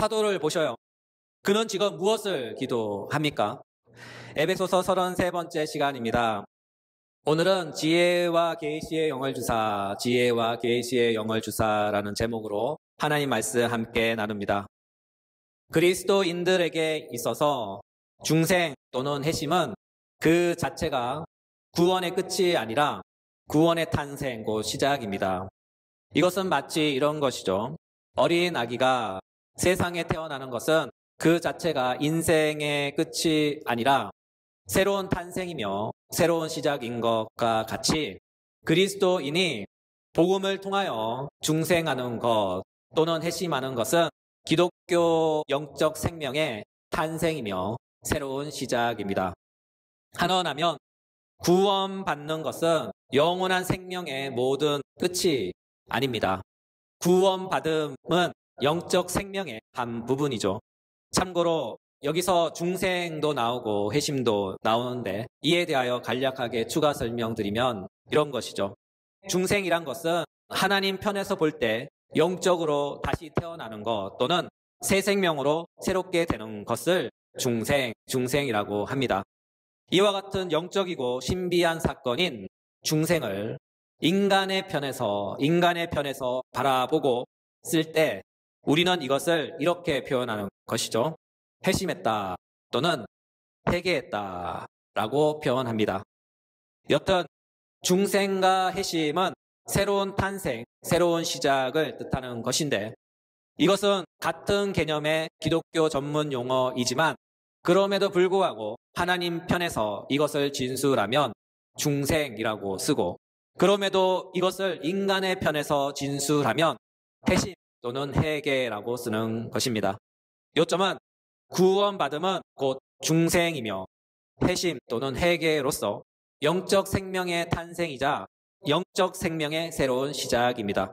사도를 보셔요. 그는 지금 무엇을 기도합니까? 에베소서 33번째 시간입니다. 오늘은 지혜와 계시의 영을 주사, 지혜와 계시의 영을 주사라는 제목으로 하나님 말씀 함께 나눕니다. 그리스도인들에게 있어서 중생 또는 회심은 그 자체가 구원의 끝이 아니라 구원의 탄생, 곧 시작입니다. 이것은 마치 이런 것이죠. 어린 아기가 세상에 태어나는 것은 그 자체가 인생의 끝이 아니라 새로운 탄생이며 새로운 시작인 것과 같이 그리스도인이 복음을 통하여 중생하는 것 또는 회심하는 것은 기독교 영적 생명의 탄생이며 새로운 시작입니다. 한언하면 구원받는 것은 영원한 생명의 모든 끝이 아닙니다. 구원받음은 영적 생명의 한 부분이죠. 참고로 여기서 중생도 나오고 회심도 나오는데 이에 대하여 간략하게 추가 설명드리면 이런 것이죠. 중생이란 것은 하나님 편에서 볼 때 영적으로 다시 태어나는 것 또는 새 생명으로 새롭게 되는 것을 중생이라고 합니다. 이와 같은 영적이고 신비한 사건인 중생을 인간의 편에서 바라보고 쓸 때 우리는 이것을 이렇게 표현하는 것이죠. 회심했다 또는 회개했다 라고 표현합니다. 여튼 중생과 회심은 새로운 탄생, 새로운 시작을 뜻하는 것인데 이것은 같은 개념의 기독교 전문 용어이지만 그럼에도 불구하고 하나님 편에서 이것을 진술하면 중생이라고 쓰고 그럼에도 이것을 인간의 편에서 진술하면 회심 또는 회개라고 쓰는 것입니다. 요점은 구원받음은 곧 중생이며 회심 또는 회개로서 영적 생명의 탄생이자 영적 생명의 새로운 시작입니다.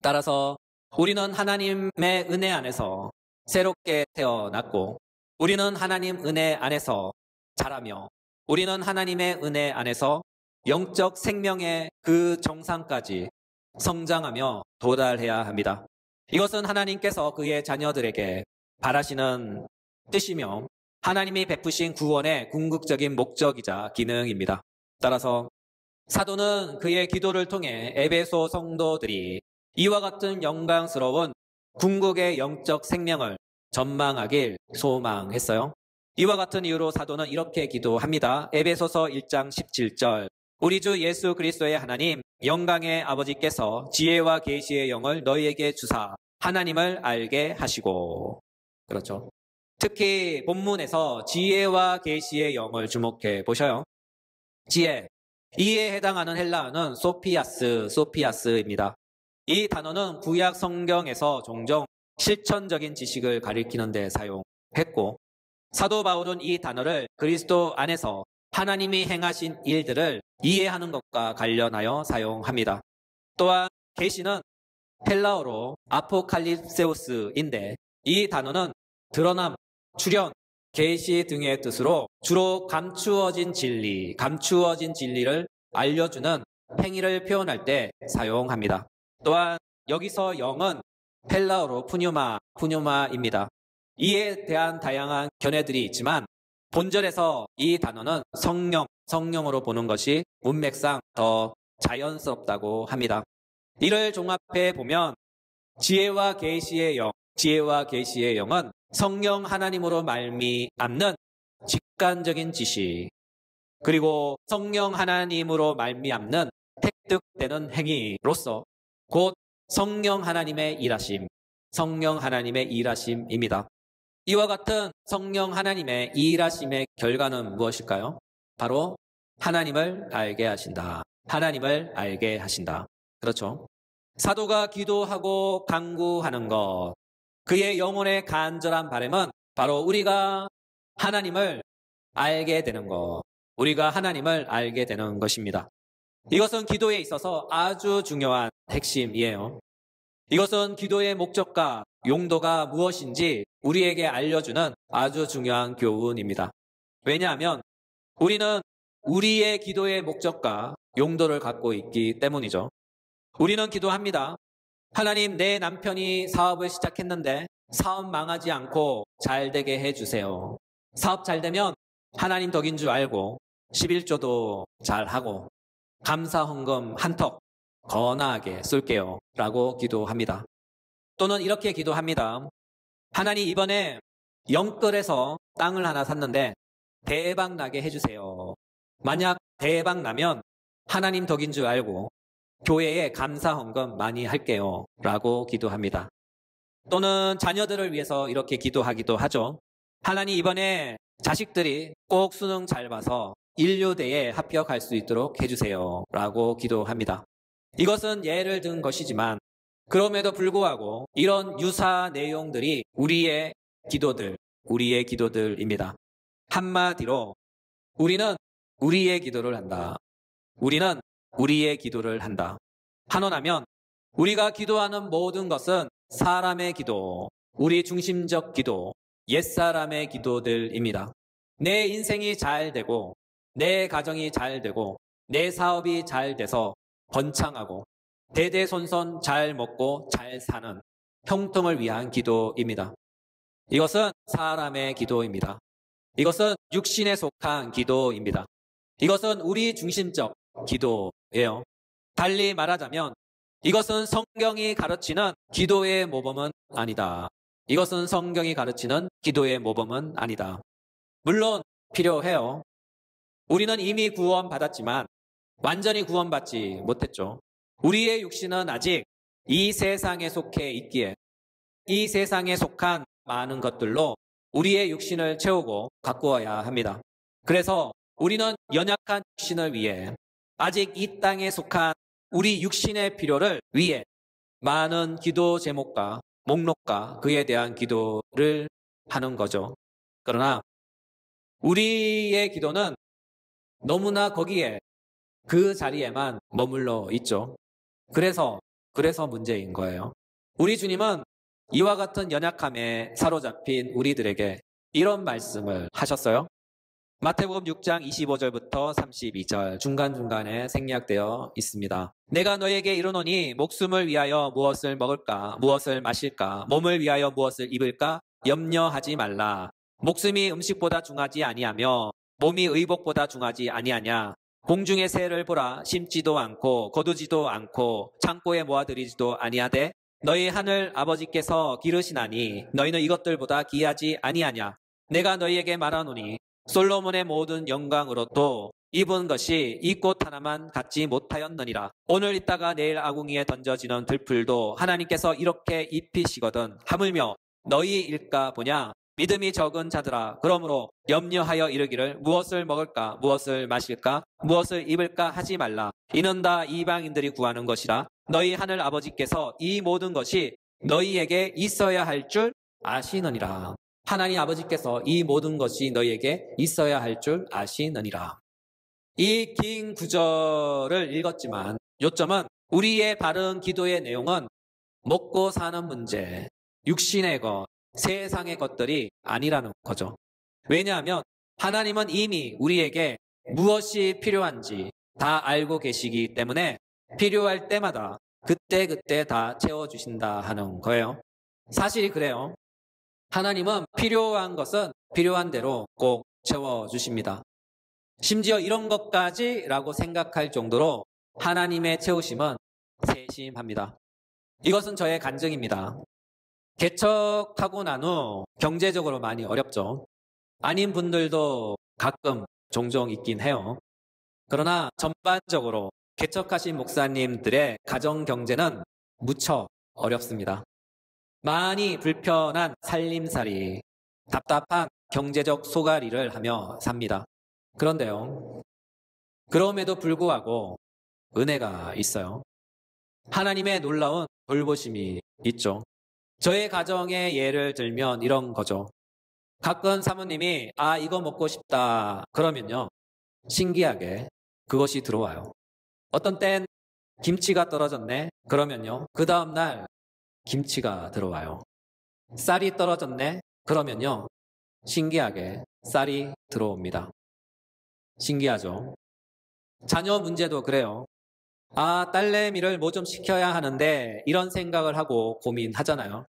따라서 우리는 하나님의 은혜 안에서 새롭게 태어났고 우리는 하나님 은혜 안에서 자라며 우리는 하나님의 은혜 안에서 영적 생명의 그 정상까지 성장하며 도달해야 합니다. 이것은 하나님께서 그의 자녀들에게 바라시는 뜻이며 하나님이 베푸신 구원의 궁극적인 목적이자 기능입니다. 따라서 사도는 그의 기도를 통해 에베소 성도들이 이와 같은 영광스러운 궁극의 영적 생명을 전망하길 소망했어요. 이와 같은 이유로 사도는 이렇게 기도합니다. 에베소서 1장 17절 우리 주 예수 그리스도의 하나님 영광의 아버지께서 지혜와 계시의 영을 너희에게 주사 하나님을 알게 하시고 그렇죠. 특히 본문에서 지혜와 계시의 영을 주목해 보셔요. 지혜, 이에 해당하는 헬라어는 소피아스입니다. 이 단어는 구약 성경에서 종종 실천적인 지식을 가리키는 데 사용했고 사도 바울은 이 단어를 그리스도 안에서 하나님이 행하신 일들을 이해하는 것과 관련하여 사용합니다. 또한 계시는 헬라어로 아포칼립세우스인데 이 단어는 드러남, 출현, 계시 등의 뜻으로 주로 감추어진 진리를 알려주는 행위를 표현할 때 사용합니다. 또한 여기서 영은 헬라어로 푸뉴마입니다. 이에 대한 다양한 견해들이 있지만 본절에서 이 단어는 성령으로 보는 것이 문맥상 더 자연스럽다고 합니다. 이를 종합해 보면 지혜와 계시의 영은 성령 하나님으로 말미암는 직관적인 지식 그리고 성령 하나님으로 말미암는 획득되는 행위로서 곧 성령 하나님의 일하심입니다. 이와 같은 성령 하나님의 일하심의 결과는 무엇일까요? 바로 하나님을 알게 하신다. 그렇죠. 사도가 기도하고 간구하는 것, 그의 영혼의 간절한 바람은 바로 우리가 하나님을 알게 되는 것입니다. 이것은 기도에 있어서 아주 중요한 핵심이에요. 이것은 기도의 목적과 용도가 무엇인지 우리에게 알려주는 아주 중요한 교훈입니다. 왜냐하면 우리는 우리의 기도의 목적과 용도를 갖고 있기 때문이죠. 우리는 기도합니다. 하나님, 내 남편이 사업을 시작했는데 사업 망하지 않고 잘 되게 해주세요. 사업 잘 되면 하나님 덕인 줄 알고 11조도 잘하고 감사 헌금 한턱 거나하게 쏠게요 라고 기도합니다. 또는 이렇게 기도합니다. 하나님 이번에 영끌에서 땅을 하나 샀는데 대박 나게 해주세요. 만약 대박 나면 하나님 덕인 줄 알고 교회에 감사 헌금 많이 할게요 라고 기도합니다. 또는 자녀들을 위해서 이렇게 기도하기도 하죠. 하나님 이번에 자식들이 꼭 수능 잘 봐서 인류대에 합격할 수 있도록 해주세요 라고 기도합니다. 이것은 예를 든 것이지만 그럼에도 불구하고 이런 유사 내용들이 우리의 기도들입니다. 한마디로 우리는 우리의 기도를 한다. 우리는 우리의 기도를 한다. 한원하면 우리가 기도하는 모든 것은 사람의 기도, 우리 중심적 기도, 옛사람의 기도들입니다. 내 인생이 잘 되고 내 가정이 잘 되고 내 사업이 잘 돼서 번창하고 대대손손 잘 먹고 잘 사는 형통을 위한 기도입니다. 이것은 사람의 기도입니다. 이것은 육신에 속한 기도입니다. 이것은 우리 중심적 기도예요. 달리 말하자면 이것은 성경이 가르치는 기도의 모범은 아니다. 이것은 성경이 가르치는 기도의 모범은 아니다. 물론 필요해요. 우리는 이미 구원받았지만 완전히 구원받지 못했죠. 우리의 육신은 아직 이 세상에 속해 있기에 이 세상에 속한 많은 것들로 우리의 육신을 채우고 가꾸어야 합니다. 그래서 우리는 연약한 육신을 위해 아직 이 땅에 속한 우리 육신의 필요를 위해 많은 기도 제목과 목록과 그에 대한 기도를 하는 거죠. 그러나 우리의 기도는 너무나 거기에 그 자리에만 머물러 있죠. 그래서 문제인 거예요. 우리 주님은 이와 같은 연약함에 사로잡힌 우리들에게 이런 말씀을 하셨어요. 마태복음 6장 25절부터 32절 중간중간에 생략되어 있습니다. 내가 너에게 이르노니 목숨을 위하여 무엇을 먹을까 무엇을 마실까 몸을 위하여 무엇을 입을까 염려하지 말라. 목숨이 음식보다 중하지 아니하며 몸이 의복보다 중하지 아니하냐. 공중의 새를 보라. 심지도 않고 거두지도 않고 창고에 모아들이지도 아니하되 너희 하늘 아버지께서 기르시나니 너희는 이것들보다 귀하지 아니하냐. 내가 너희에게 말하노니 솔로몬의 모든 영광으로도 입은 것이 이 꽃 하나만 갖지 못하였느니라. 오늘 있다가 내일 아궁이에 던져지는 들풀도 하나님께서 이렇게 입히시거든 하물며 너희일까 보냐. 믿음이 적은 자들아 그러므로 염려하여 이르기를 무엇을 먹을까 무엇을 마실까 무엇을 입을까 하지 말라. 이는 다 이방인들이 구하는 것이라. 너희 하늘 아버지께서 이 모든 것이 너희에게 있어야 할 줄 아시느니라. 하나님 아버지께서 이 모든 것이 너희에게 있어야 할 줄 아시느니라. 이 긴 구절을 읽었지만 요점은 우리의 바른 기도의 내용은 먹고 사는 문제, 육신의 것, 세상의 것들이 아니라는 거죠. 왜냐하면 하나님은 이미 우리에게 무엇이 필요한지 다 알고 계시기 때문에 필요할 때마다 그때그때 다 채워주신다 하는 거예요. 사실이 그래요. 하나님은 필요한 것은 필요한 대로 꼭 채워주십니다. 심지어 이런 것까지라고 생각할 정도로 하나님의 채우심은 세심합니다. 이것은 저의 간증입니다. 개척하고 난 후 경제적으로 많이 어렵죠. 아닌 분들도 가끔 종종 있긴 해요. 그러나 전반적으로 개척하신 목사님들의 가정 경제는 무척 어렵습니다. 많이 불편한 살림살이, 답답한 경제적 소가리를 하며 삽니다. 그런데요, 그럼에도 불구하고 은혜가 있어요. 하나님의 놀라운 돌보심이 있죠. 저의 가정의 예를 들면 이런 거죠. 가끔 사모님이 이거 먹고 싶다 그러면요, 신기하게 그것이 들어와요. 어떤 땐 김치가 떨어졌네 그러면요, 그 다음날 김치가 들어와요. 쌀이 떨어졌네 그러면요, 신기하게 쌀이 들어옵니다. 신기하죠? 자녀 문제도 그래요. 딸내미를 뭐 좀 시켜야 하는데 이런 생각을 하고 고민하잖아요.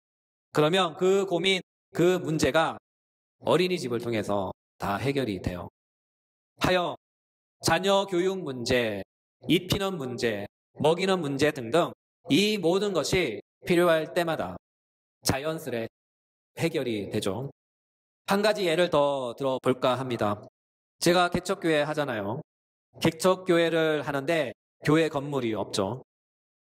그러면 그 고민, 그 문제가 어린이집을 통해서 다 해결이 돼요. 하여 자녀 교육 문제, 입히는 문제, 먹이는 문제 등등 이 모든 것이 필요할 때마다 자연스레 해결이 되죠. 한 가지 예를 더 들어볼까 합니다. 제가 개척교회 하잖아요. 개척교회를 하는데 교회 건물이 없죠.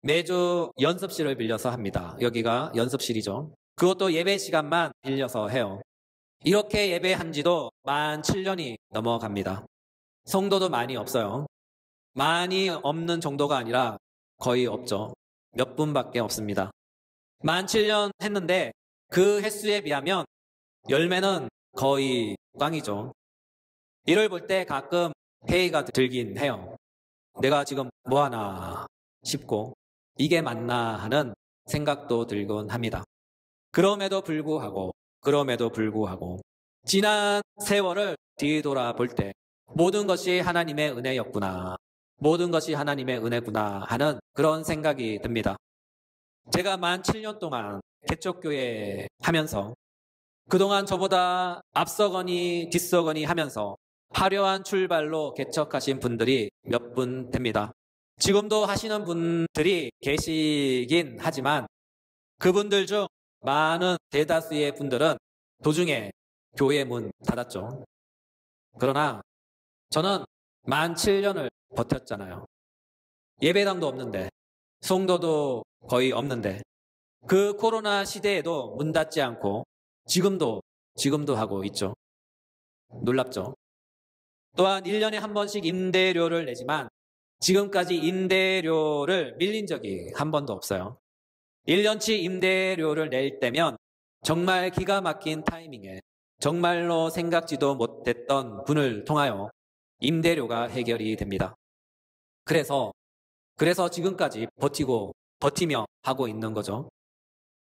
매주 연습실을 빌려서 합니다. 여기가 연습실이죠. 그것도 예배 시간만 빌려서 해요. 이렇게 예배한 지도 만 7년이 넘어갑니다. 성도도 많이 없어요. 많이 없는 정도가 아니라 거의 없죠. 몇 분밖에 없습니다. 만 7년 했는데 그 횟수에 비하면 열매는 거의 꽝이죠. 이를 볼 때 가끔 회의가 들긴 해요. 내가 지금 뭐 하나 싶고 이게 맞나 하는 생각도 들곤 합니다. 그럼에도 불구하고 지난 세월을 뒤돌아 볼 때 모든 것이 하나님의 은혜였구나. 모든 것이 하나님의 은혜구나 하는 그런 생각이 듭니다. 제가 만 7년 동안 개척교회 하면서 그동안 저보다 앞서거니 뒤서거니 하면서 화려한 출발로 개척하신 분들이 몇 분 됩니다. 지금도 하시는 분들이 계시긴 하지만 그분들 중 많은 대다수의 분들은 도중에 교회 문 닫았죠. 그러나 저는 만 7년을 버텼잖아요. 예배당도 없는데, 성도도 거의 없는데, 그 코로나 시대에도 문 닫지 않고 지금도 하고 있죠. 놀랍죠. 또한 1년에 한 번씩 임대료를 내지만 지금까지 임대료를 밀린 적이 한 번도 없어요. 1년치 임대료를 낼 때면 정말 기가 막힌 타이밍에 정말로 생각지도 못했던 분을 통하여 임대료가 해결이 됩니다. 그래서 지금까지 버티며 하고 있는 거죠.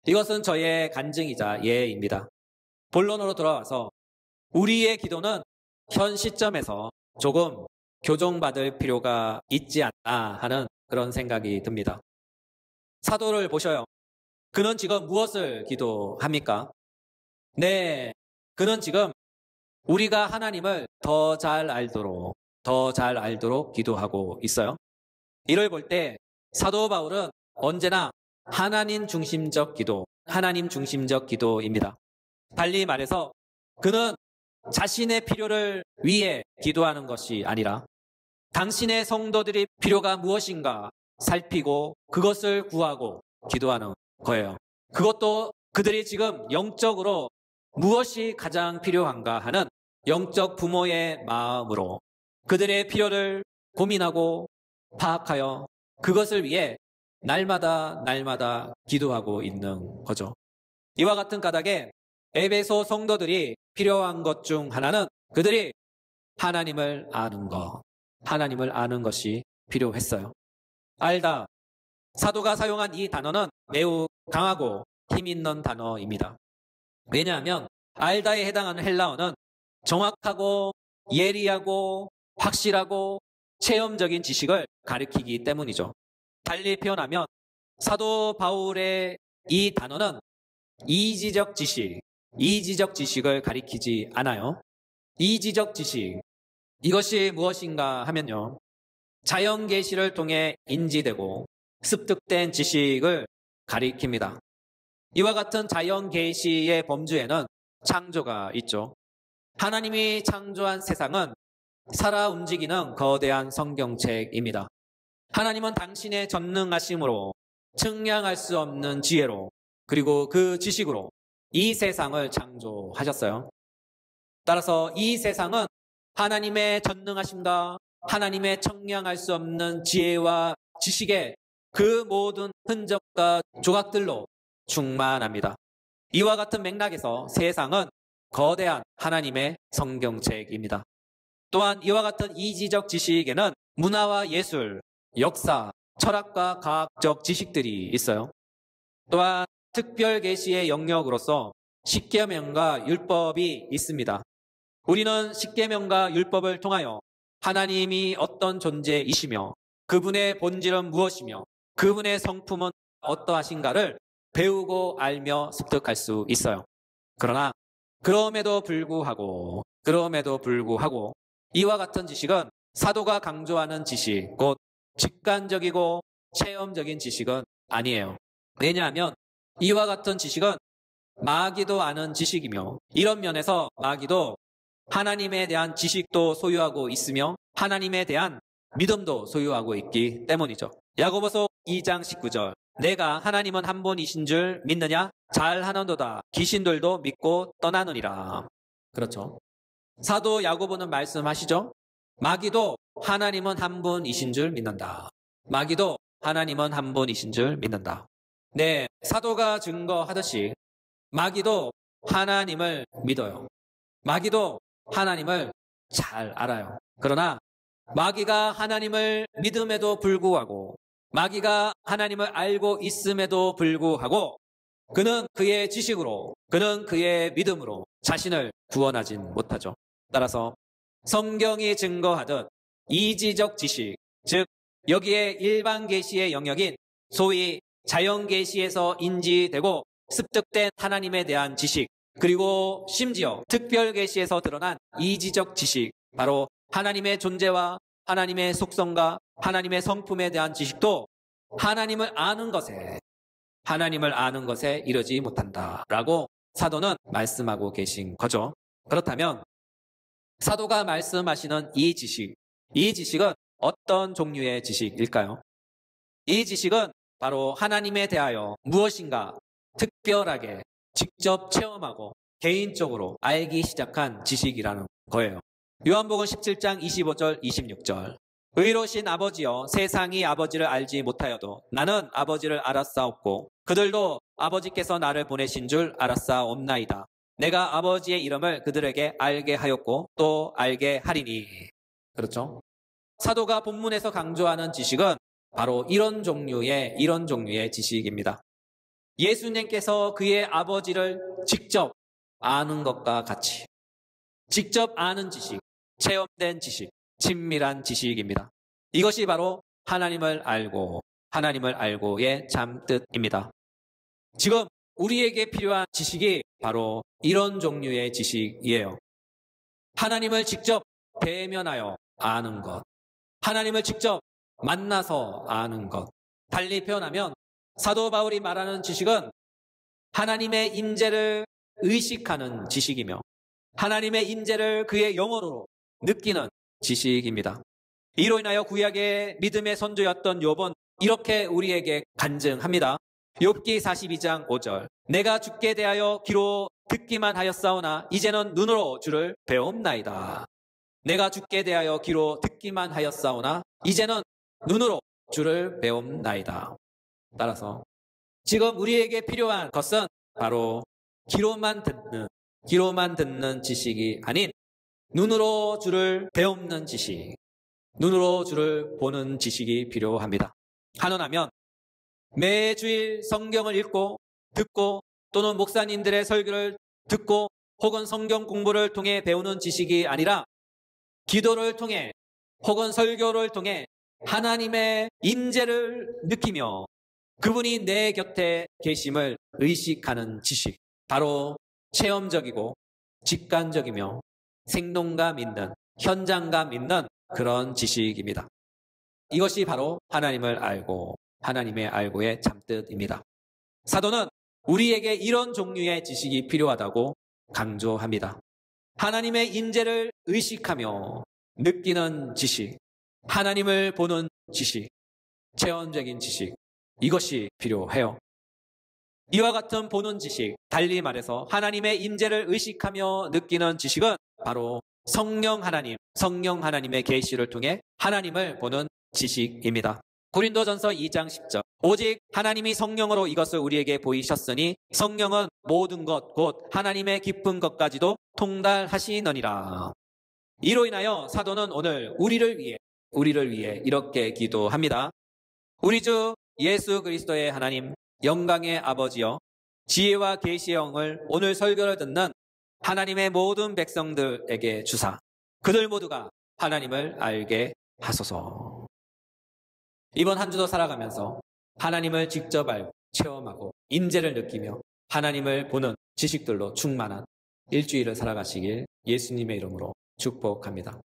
이것은 저의 간증이자 예입니다. 본론으로 돌아와서 우리의 기도는 현 시점에서 조금 교정받을 필요가 있지 않나 하는 그런 생각이 듭니다. 사도를 보셔요. 그는 지금 무엇을 기도합니까? 네, 그는 지금 우리가 하나님을 더 잘 알도록 기도하고 있어요. 이를 볼 때 사도 바울은 언제나 하나님 중심적 기도입니다. 달리 말해서 그는 자신의 필요를 위해 기도하는 것이 아니라 당신의 성도들의 필요가 무엇인가 살피고 그것을 구하고 기도하는 거예요. 그것도 그들이 지금 영적으로 무엇이 가장 필요한가 하는 영적 부모의 마음으로 그들의 필요를 고민하고 파악하여 그것을 위해 날마다 기도하고 있는 거죠. 이와 같은 까닭에 에베소 성도들이 필요한 것 중 하나는 그들이 하나님을 아는 것이 필요했어요. 알다. 사도가 사용한 이 단어는 매우 강하고 힘 있는 단어입니다. 왜냐하면 알다에 해당하는 헬라어는 정확하고 예리하고 확실하고 체험적인 지식을 가리키기 때문이죠. 달리 표현하면 사도 바울의 이 단어는 이지적 지식을 가리키지 않아요. 이지적 지식, 이것이 무엇인가 하면요. 자연 계시를 통해 인지되고 습득된 지식을 가리킵니다. 이와 같은 자연 계시의 범주에는 창조가 있죠. 하나님이 창조한 세상은 살아 움직이는 거대한 성경책입니다. 하나님은 당신의 전능하심으로 측량할 수 없는 지혜로 그리고 그 지식으로 이 세상을 창조하셨어요. 따라서 이 세상은 하나님의 전능하심과 하나님의 측량할 수 없는 지혜와 지식의 그 모든 흔적과 조각들로 충만합니다. 이와 같은 맥락에서 세상은 거대한 하나님의 성경책입니다. 또한 이와 같은 이지적 지식에는 문화와 예술, 역사, 철학과 과학적 지식들이 있어요. 또한 특별 계시의 영역으로서 십계명과 율법이 있습니다. 우리는 십계명과 율법을 통하여 하나님이 어떤 존재이시며 그분의 본질은 무엇이며 그분의 성품은 어떠하신가를 배우고 알며 습득할 수 있어요. 그러나 그럼에도 불구하고 이와 같은 지식은 사도가 강조하는 지식, 곧 직관적이고 체험적인 지식은 아니에요. 왜냐하면 이와 같은 지식은 마귀도 아는 지식이며, 이런 면에서 마귀도 하나님에 대한 지식도 소유하고 있으며 하나님에 대한 믿음도 소유하고 있기 때문이죠. 야고보서 2장 19절, 내가 하나님은 한 분이신 줄 믿느냐? 잘하는도다. 귀신들도 믿고 떠나느니라. 그렇죠. 사도 야고보는 말씀하시죠. 마귀도 하나님은 한 분이신 줄 믿는다. 마귀도 하나님은 한 분이신 줄 믿는다. 네, 사도가 증거하듯이 마귀도 하나님을 믿어요. 마귀도 하나님을 잘 알아요. 그러나 마귀가 하나님을 믿음에도 불구하고, 마귀가 하나님을 알고 있음에도 불구하고 그는 그의 지식으로, 그는 그의 믿음으로 자신을 구원하진 못하죠. 따라서 성경이 증거하듯 이지적 지식, 즉 여기에 일반 계시의 영역인 소위 자연 계시에서 인지되고 습득된 하나님에 대한 지식, 그리고 심지어 특별 계시에서 드러난 이지적 지식, 바로 하나님의 존재와 하나님의 속성과 하나님의 성품에 대한 지식도 하나님을 아는 것에 이르지 못한다라고 사도는 말씀하고 계신 거죠. 그렇다면 사도가 말씀하시는 이 지식은 어떤 종류의 지식일까요? 이 지식은 바로 하나님에 대하여 무엇인가 특별하게 직접 체험하고 개인적으로 알기 시작한 지식이라는 거예요. 요한복음 17장 25절 26절, 의로우신 아버지여, 세상이 아버지를 알지 못하여도 나는 아버지를 알았사옵고 그들도 아버지께서 나를 보내신 줄 알았사옵나이다. 내가 아버지의 이름을 그들에게 알게 하였고 또 알게 하리니. 그렇죠? 사도가 본문에서 강조하는 지식은 바로 이런 종류의 지식입니다. 예수님께서 그의 아버지를 직접 아는 것과 같이 직접 아는 지식, 체험된 지식, 친밀한 지식입니다. 이것이 바로 하나님을 알고의 잠뜻입니다. 지금 우리에게 필요한 지식이 바로 이런 종류의 지식이에요. 하나님을 직접 대면하여 아는 것, 하나님을 직접 만나서 아는 것. 달리 표현하면 사도 바울이 말하는 지식은 하나님의 임재를 의식하는 지식이며 하나님의 임재를 그의 영어로 느끼는 지식입니다. 이로 인하여 구약의 믿음의 선조였던 욥은 이렇게 우리에게 간증합니다. 욥기 42장 5절, 내가 주께 대하여 귀로 듣기만 하였사오나 이제는 눈으로 주를 배움나이다. 내가 주께 대하여 귀로 듣기만 하였사오나 이제는 눈으로 주를 배움나이다. 따라서 지금 우리에게 필요한 것은 바로 귀로만 듣는 지식이 아닌 눈으로 주를 배우는 지식, 눈으로 주를 보는 지식이 필요합니다. 한원하면 매주일 성경을 읽고 듣고 또는 목사님들의 설교를 듣고 혹은 성경 공부를 통해 배우는 지식이 아니라 기도를 통해 혹은 설교를 통해 하나님의 임재를 느끼며 그분이 내 곁에 계심을 의식하는 지식, 바로 체험적이고 직관적이며 생동감 있는, 현장감 있는 그런 지식입니다. 이것이 바로 하나님을 알고의 잠뜻입니다. 사도는 우리에게 이런 종류의 지식이 필요하다고 강조합니다. 하나님의 임재를 의식하며 느끼는 지식, 하나님을 보는 지식, 체험적인 지식, 이것이 필요해요. 이와 같은 보는 지식, 달리 말해서 하나님의 임재를 의식하며 느끼는 지식은 바로 성령 하나님의 계시를 통해 하나님을 보는 지식입니다. 고린도전서 2장 10절, 오직 하나님이 성령으로 이것을 우리에게 보이셨으니 성령은 모든 것 곧 하나님의 깊은 것까지도 통달하시느니라. 이로 인하여 사도는 오늘 우리를 위해 이렇게 기도합니다. 우리 주 예수 그리스도의 하나님, 영광의 아버지여, 지혜와 계시의 영을 오늘 설교를 듣는 하나님의 모든 백성들에게 주사 그들 모두가 하나님을 알게 하소서. 이번 한 주도 살아가면서 하나님을 직접 알고 체험하고 임재를 느끼며 하나님을 보는 지식들로 충만한 일주일을 살아가시길 예수님의 이름으로 축복합니다.